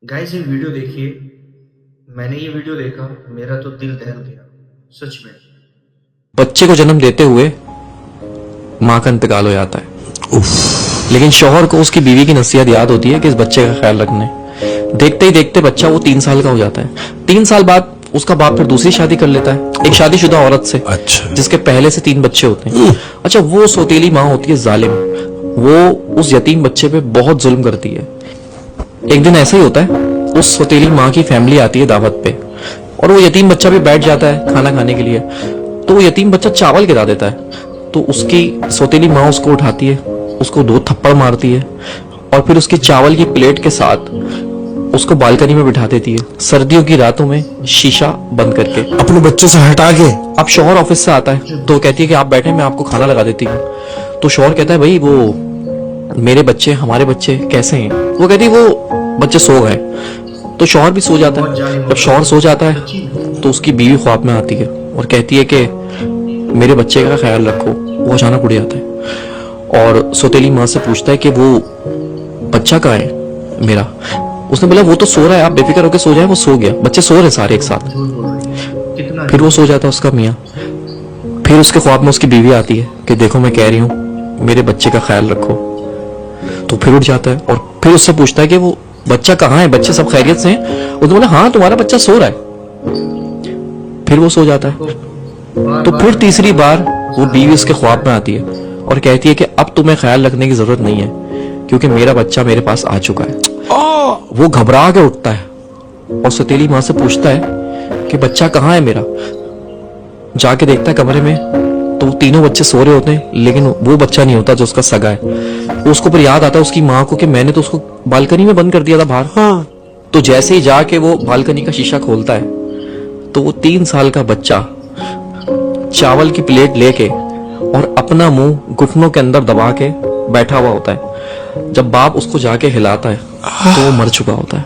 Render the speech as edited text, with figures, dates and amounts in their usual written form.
Guys ये video देखिए। मैंने ये वीडियो देखा, मेरा तो दिल दहल गया सच में। बच्चे को जन्म देते हुए माँ का इंतकाल हो जाता है। लेकिन शौहर को उसकी बीवी की नसीहत याद होती है कि इस बच्चे का ख्याल रखने। देखते ही देखते बच्चा वो 3 साल का हो जाता है। 3 साल बाद उसका बाप फिर दूसरी शादी कर लेता है एक शादीशुदा औरत से। अच्छा। जिसके पहले से 3 बच्चे होते हैं। अच्छा, वो सौतेली माँ होती है जालिम। वो उस यतीम बच्चे पे बहुत जुल्म करती है। एक दिन ऐसा ही होता है, उस सौतेली माँ की फैमिली आती है दावत पे और वो यतीम बच्चा भी बैठ जाता है खाना खाने के लिए। तो वो यतीम बच्चा चावल गिरा देता है। तो उसकी सौतेली माँ उसको उठाती है, उसको 2 थप्पड़ मारती है और फिर उसकी चावल की प्लेट के साथ उसको बालकनी में बिठा देती है, सर्दियों की रातों में शीशा बंद करके। अपने बच्चों से हटा के। अब शौहर ऑफिस से आता है तो कहती है कि आप बैठे, मैं आपको खाना लगा देती हूँ। तो शौहर कहता है भाई वो मेरे बच्चे, हमारे बच्चे कैसे हैं? वो कहती है वो बच्चे सो गए। तो शौहर भी सो जाता है। जब शौहर सो जाता है तो उसकी बीवी ख्वाब में आती है और कहती है कि मेरे बच्चे का ख्याल रखो। वो अचानक उड़ जाता है और सौतेली माँ से पूछता है कि वो बच्चा कहाँ है मेरा? उसने बोला वो तो सो रहा है, आप बेफिक्र होकर सो जाए। वो सो गया, बच्चे सो रहे सारे एक साथ। फिर वो सो जाता है उसका मियाँ। फिर उसके ख्वाब में उसकी बीवी आती है कि देखो मैं कह रही हूँ मेरे बच्चे का ख्याल रखो। तो फिर उठ जाता है और फिर उससे पूछता है कि वो बच्चा कहाँ है, बच्चे सब खैरियत से हैं? उसने बोला हाँ तुम्हारा बच्चा सो रहा है। फिर वो सो जाता है। तो फिर तीसरी बार वो बीवी उसके ख्वाब में आती है और कहती है कि अब तुम्हें ख्याल रखने की जरूरत नहीं है क्योंकि मेरा बच्चा मेरे पास आ चुका है। वो घबरा के उठता है और सौतेली माँ से पूछता है कि बच्चा कहाँ है मेरा? जाके देखता है कमरे में तो वो तीनों बच्चे सो रहे होते हैं, लेकिन वो बच्चा नहीं होता जो उसका सगा है। उसको फिर याद आता है उसकी माँ को कि मैंने तो उसको बालकनी में बंद कर दिया था बाहर। हाँ। तो जैसे ही जाके वो बालकनी का शीशा खोलता है तो वो 3 साल का बच्चा चावल की प्लेट लेके और अपना मुंह घुटनों के अंदर दबा के बैठा हुआ होता है। जब बाप उसको जाके हिलाता है तो वो मर चुका होता है।